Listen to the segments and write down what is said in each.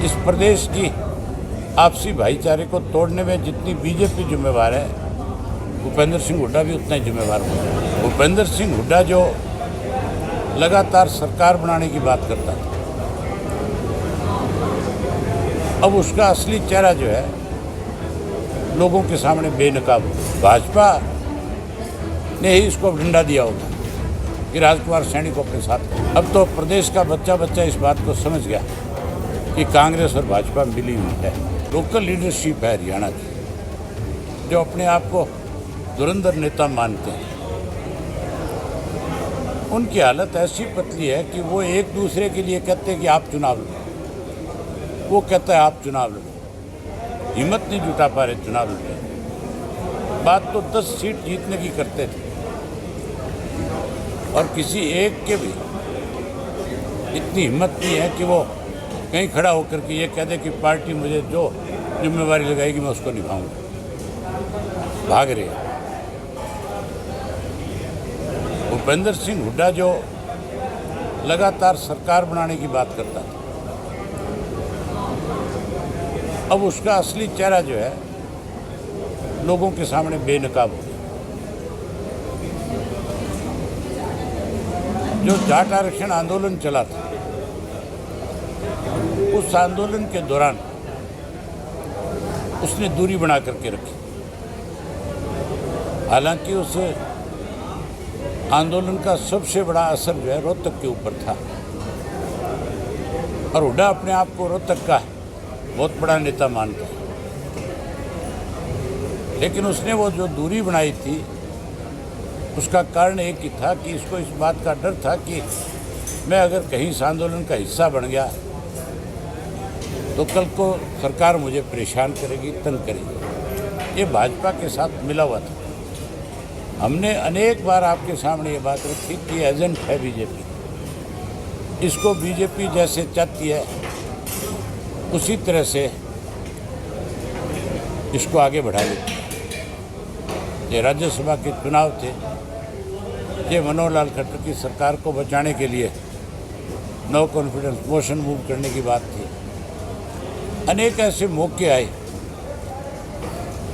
इस प्रदेश की आपसी भाईचारे को तोड़ने में जितनी बीजेपी जिम्मेवार है, भूपेंद्र सिंह हुड्डा भी उतना ही जिम्मेवार होगा। भूपेंद्र सिंह हुड्डा जो लगातार सरकार बनाने की बात करता था, अब उसका असली चेहरा जो है लोगों के सामने बेनकाब हो। भाजपा ने ही इसको डंडा दिया होगा कि राजकुमार सैनी को अपने साथ। अब तो प्रदेश का बच्चा बच्चा इस बात को समझ गया कि कांग्रेस और भाजपा मिली हुई है। लोकल लीडरशिप है हरियाणा की, जो अपने आप को धुरंधर नेता मानते हैं, उनकी हालत ऐसी पतली है कि वो एक दूसरे के लिए कहते हैं कि आप चुनाव लड़ो, वो कहता है आप चुनाव लड़ो। हिम्मत नहीं जुटा पा रहे चुनाव लड़ने। बात तो 10 सीट जीतने की करते थे और किसी एक के भी इतनी हिम्मत नहीं है कि वो कहीं खड़ा होकर के ये कह दे कि पार्टी मुझे जो जिम्मेवारी लगाएगी मैं उसको निभाऊंगा। भाग रहे हैं। भूपेंद्र सिंह हुड्डा जो लगातार सरकार बनाने की बात करता था, अब उसका असली चेहरा जो है लोगों के सामने बेनकाब हो गया। जो जाट आरक्षण आंदोलन चला था, उस आंदोलन के दौरान उसने दूरी बना करके रखी। हालांकि उस आंदोलन का सबसे बड़ा असर जो है रोहतक के ऊपर था और हुड्डा अपने आप को रोहतक का बहुत बड़ा नेता मानता है। लेकिन उसने वो जो दूरी बनाई थी उसका कारण एक ही था कि इसको इस बात का डर था कि मैं अगर कहीं इस आंदोलन का हिस्सा बन गया तो कल को सरकार मुझे परेशान करेगी, तंग करेगी। ये भाजपा के साथ मिला हुआ था। हमने अनेक बार आपके सामने ये बात रखी कि एजेंट है बीजेपी, इसको बीजेपी जैसे चाहती है उसी तरह से इसको आगे बढ़ा देती है। ये राज्यसभा के चुनाव थे, ये मनोहर लाल खट्टर की सरकार को बचाने के लिए नो कॉन्फिडेंस मोशन मूव करने की बात थी। अनेक ऐसे मौके आए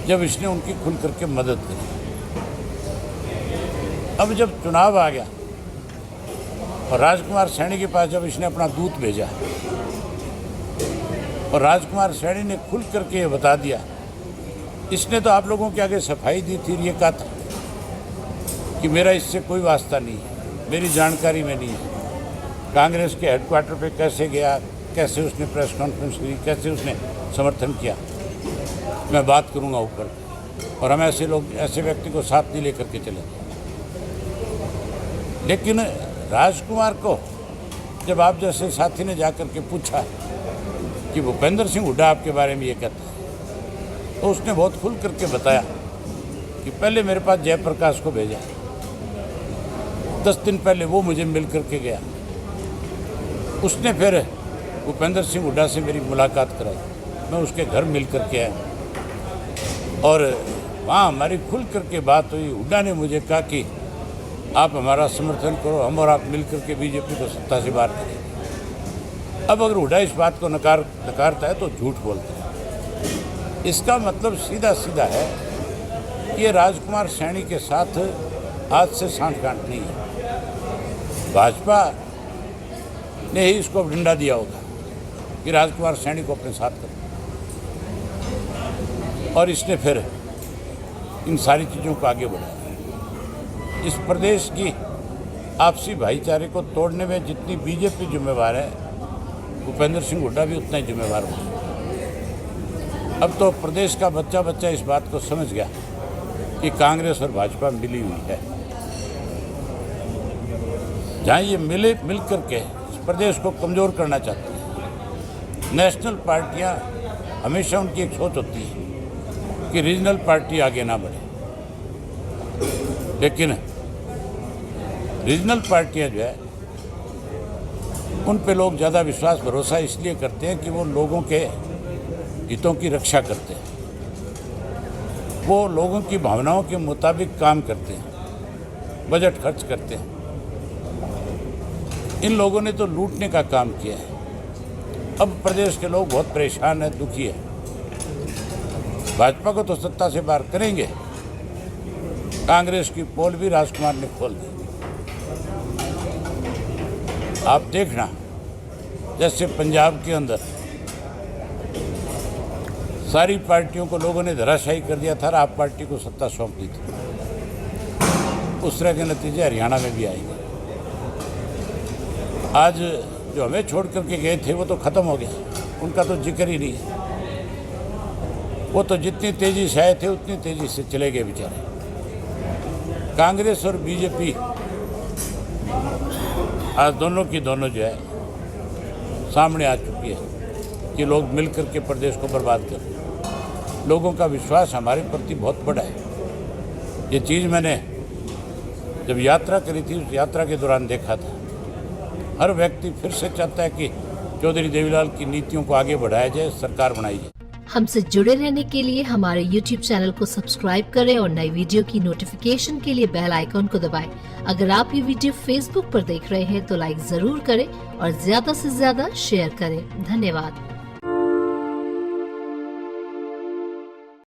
जब इसने उनकी खुल करके मदद करी। अब जब चुनाव आ गया और राजकुमार सैनी के पास जब इसने अपना दूत भेजा और राजकुमार सैनी ने खुल करके ये बता दिया, इसने तो आप लोगों के आगे सफाई दी थी, ये कहा था कि मेरा इससे कोई वास्ता नहीं है, मेरी जानकारी में नहीं है। कांग्रेस के हेडक्वार्टर पे कैसे गया, कैसे उसने प्रेस कॉन्फ्रेंस की, कैसे उसने समर्थन किया, मैं बात करूंगा ऊपर। और हम ऐसे लोग, ऐसे व्यक्ति को साथ नहीं लेकर के चले। लेकिन राजकुमार को जब आप जैसे साथी ने जाकर के पूछा कि भूपेंद्र सिंह हुड्डा आपके बारे में ये कहता है, तो उसने बहुत खुल करके बताया कि पहले मेरे पास जयप्रकाश को भेजा, 10 दिन पहले वो मुझे मिल करके गया, उसने फिर भूपेंद्र सिंह हुड्डा से मेरी मुलाकात कराई, मैं उसके घर मिल करके आया और वहाँ हमारी खुल करके बात हुई। हुड्डा ने मुझे कहा कि आप हमारा समर्थन करो, हम और आप मिल करके बीजेपी को सत्ता से बाहर करेंगे। अब अगर हुड्डा इस बात को नकारता है तो झूठ बोलता है। इसका मतलब सीधा सीधा है कि ये राजकुमार सैनी के साथ आज से सांठगांठ नहीं है। भाजपा ने ही इसको डंडा दिया होगा कि राजकुमार सैनी को अपने साथ करो, और इसने फिर इन सारी चीज़ों को आगे बढ़ाया। इस प्रदेश की आपसी भाईचारे को तोड़ने में जितनी बीजेपी जिम्मेवार है, भूपेंद्र सिंह हुड्डा भी उतना ही जिम्मेवार होगा। अब तो प्रदेश का बच्चा बच्चा इस बात को समझ गया कि कांग्रेस और भाजपा मिली हुई है। जहाँ ये मिल करके इस प्रदेश को कमज़ोर करना चाहते हैं। नेशनल पार्टियाँ हमेशा उनकी एक सोच होती है कि रीजनल पार्टी आगे ना बढ़े, लेकिन रीजनल पार्टियाँ जो है उन पे लोग ज़्यादा विश्वास भरोसा इसलिए करते हैं कि वो लोगों के हितों की रक्षा करते हैं, वो लोगों की भावनाओं के मुताबिक काम करते हैं, बजट खर्च करते हैं। इन लोगों ने तो लूटने का काम किया है। अब प्रदेश के लोग बहुत परेशान हैं, दुखी है। भाजपा को तो सत्ता से बाहर करेंगे। कांग्रेस की पोल भी राजकुमार ने खोल दी। आप देखना, जैसे पंजाब के अंदर सारी पार्टियों को लोगों ने धराशायी कर दिया था और आप पार्टी को सत्ता सौंप दी थी, उस तरह के नतीजे हरियाणा में भी आएंगे। आज जो हमें छोड़ करके गए थे वो तो खत्म हो गया, उनका तो जिक्र ही नहीं है। वो तो जितनी तेजी से आए थे उतनी तेजी से चले गए बेचारे। कांग्रेस और बीजेपी आज दोनों की दोनों जो है सामने आ चुकी है कि लोग मिल करके प्रदेश को बर्बाद कर। लोगों का विश्वास हमारे प्रति बहुत बड़ा है। ये चीज़ मैंने जब यात्रा करी थी, उस यात्रा के दौरान देखा था। हर व्यक्ति फिर से चाहता है कि चौधरी देवीलाल की नीतियों को आगे बढ़ाया जाए, सरकार बनाई जाए। हमसे जुड़े रहने के लिए हमारे YouTube चैनल को सब्सक्राइब करें और नई वीडियो की नोटिफिकेशन के लिए बेल आइकॉन को दबाएं। अगर आप ये वीडियो Facebook पर देख रहे हैं तो लाइक जरूर करें और ज्यादा से ज्यादा शेयर करें। धन्यवाद।